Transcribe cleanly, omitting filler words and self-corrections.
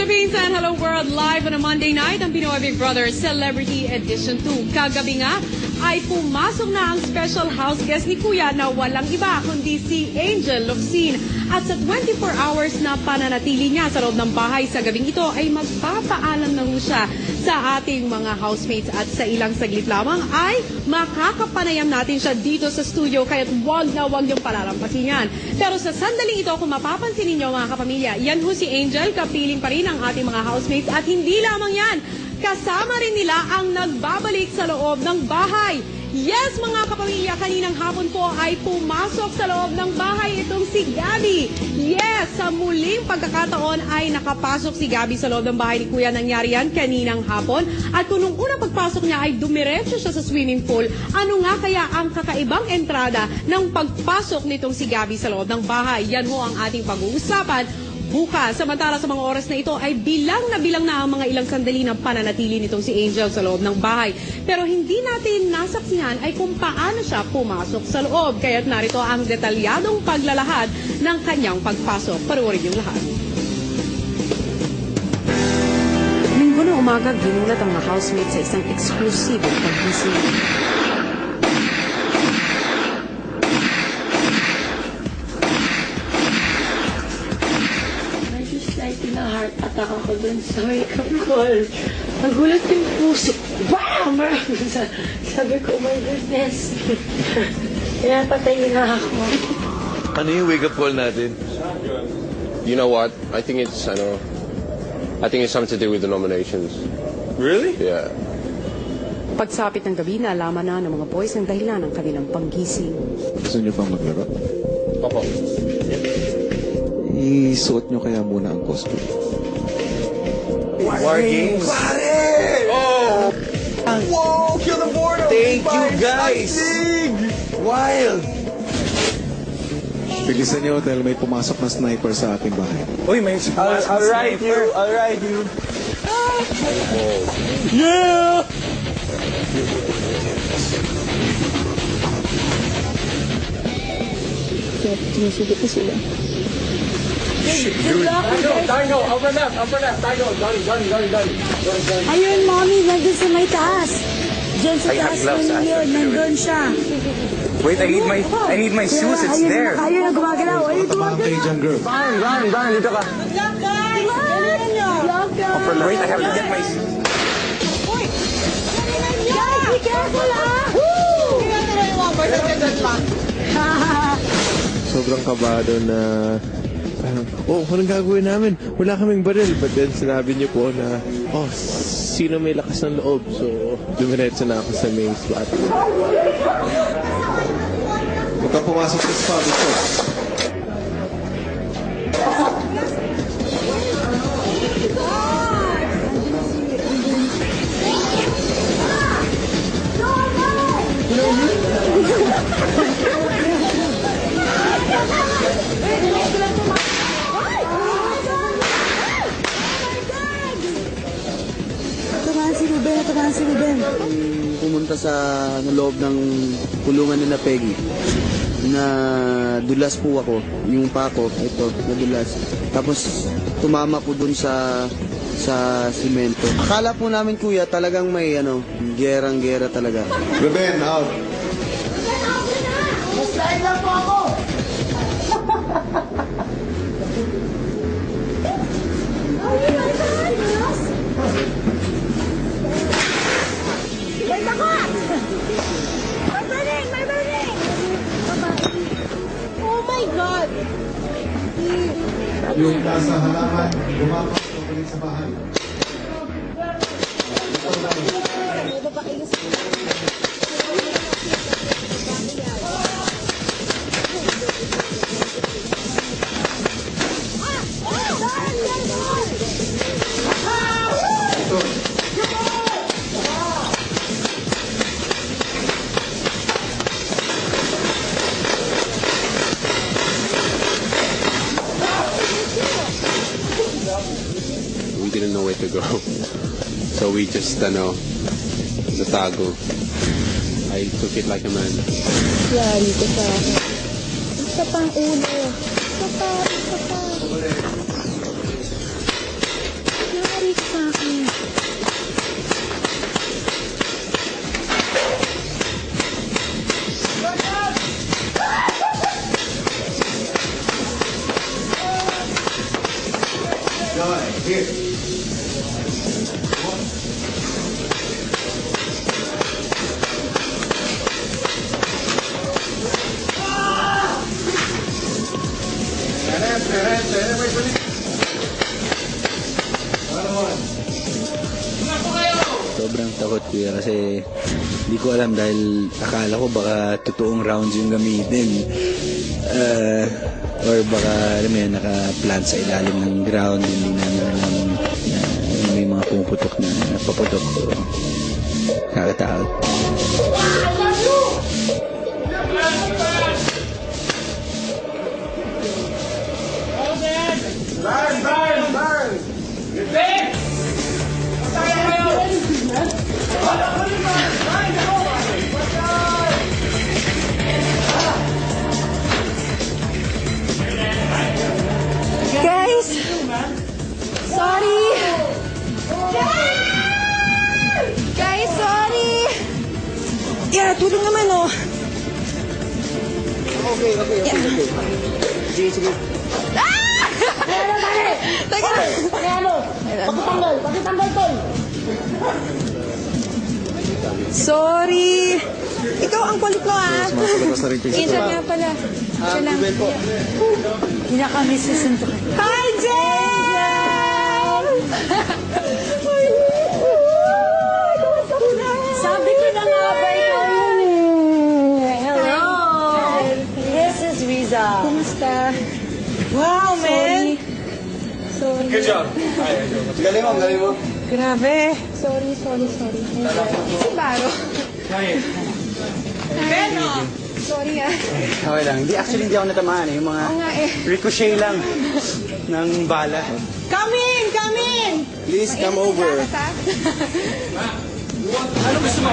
Philippines and hello world, live on a Monday night ang Pinoy Big Brother Celebrity Edition 2. Kagabi nga ay pumasok na ang special house guest ni Kuya na walang iba kundi si Angel Locsin. At sa 24 hours na pananatili niya sa loob ng bahay sa gabing ito ay magpapaalam na ho siya sa ating mga housemates at sa ilang saglit lamang ay makakapanayam natin siya dito sa studio kaya't wag niyong palalampasin yan. Pero sa sandaling ito, kung mapapansin ninyo mga kapamilya, yan ho si Angel, kapiling pa rin ang ating mga housemates at hindi lamang yan, kasama rin nila ang nagbabalik sa loob ng bahay. Yes, mga kapamilya, kaninang hapon po ay pumasok sa loob ng bahay itong si Gabby. Yes, sa muling pagkakataon ay nakapasok si Gabby sa loob ng bahay ni Kuya. Nangyari yan kaninang hapon. At kung nung unang pagpasok niya ay dumiretso siya sa swimming pool, ano nga kaya ang kakaibang entrada ng pagpasok nitong si Gabby sa loob ng bahay? Yan ho ang ating pag-uusapan bukas. Samantala sa mga oras na ito ay bilang na ang mga ilang sandali ng pananatili nitong si Angel sa loob ng bahay. Pero hindi natin nasaksihan ay kung paano siya pumasok sa loob. Kaya't narito ang detalyadong paglalahad ng kanyang pagpasok. Panoorin yung lahat. Linggo na umaga, ginulat ang mga housemates sa isang eksklusibong paggising. Heart attack ako dun sa wake-up call. Nagulat yung puso. Wow! Sabi ko, oh my goodness. Kaya patayin na ako. Ano yung wake-up call natin? You know what? I think it's something to do with the nominations. Really? Yeah. Pagsapit ng gabi, naalaman na ng mga boys ang dahilan ng kanilang panggising. Gusto niyo pang maglaro? Opo. Isuot niyo kaya muna ang costume. War Games? Pare! Oh! Whoa! Kill the boredom! Thank you, guys! Wild! Bilisan niyo dahil may pumasok na sniper sa ating bahay. Uy, may pumasok na sniper! I'll ride you! Yeah! Sinusugot na sila. Dino, upper left, Dino, Donnie. Ayun, mommy, nandun sa may taas. Diyan sa taas na yun, nandun siya. Wait, I need my shoes. It's there. Ayun na gumagalaw. Ayun, Tabang kay John Girl. Donnie, dito ka. Lock, guys! Lock, guys! Wait, I have to get my shoes. Guys, be careful, ah! Sobrang kabado na parang, anong gagawin namin? Wala kaming baril. But then sinabi niyo po na, sino may lakas ng loob? So, dumiretso na ako sa main spot. Huwag kang pumasok sa spot ito. Natamaan si Ruben. Pumunta sa loob ng kulungan nila Peggy. Na dulas po ako. Yung pako, ito, nadulas. Tapos tumama po dun sa simento. Akala po namin, kuya, talagang may gerang-gera talaga. Ruben, out. Maslain lang po ako! Wait ako! May burning! Oh my God! Yung nasa halaman, lumapas pabalik sa bahay. We didn't know where to go. So we just, natago. I took it like a man. Yari ko sa akin. Isa pang ulo. Isa pa. Sobrang takot kuya kasi hindi ko alam dahil akala ko baka totoong rounds yung gamitin. Or baka alam mo yun, naka-plant sa ilalim ng ground, hindi namin alam na may mga pumuputok na paputok. So, nakakatakot. Guys! Sorry! Guys, sorry! Yeah, tulong naman, oh. Okay. Sige, sige. Teka! Pakitanggal, tol. Sorry! Ikaw ang kulit mo, ah. Sumasalabas na rin kayo sa Angel nga pala. Siya lang. Ruben po. Hindi na kami susuntukan. Hi, Jen! Sabi ko na nga ba ikaw yun eh. Hello. This is Riza. Kumusta? Wow, man. Sorry. Good job. Galing mo. Grabe. Sorry. Si Baro. Beno! Sorry, ah. Okay lang. Actually, hindi ako natamaan eh. Yung mga Oo nga, eh. ricochet lang ng bala. Come in! Please come over. Ano gusto mo?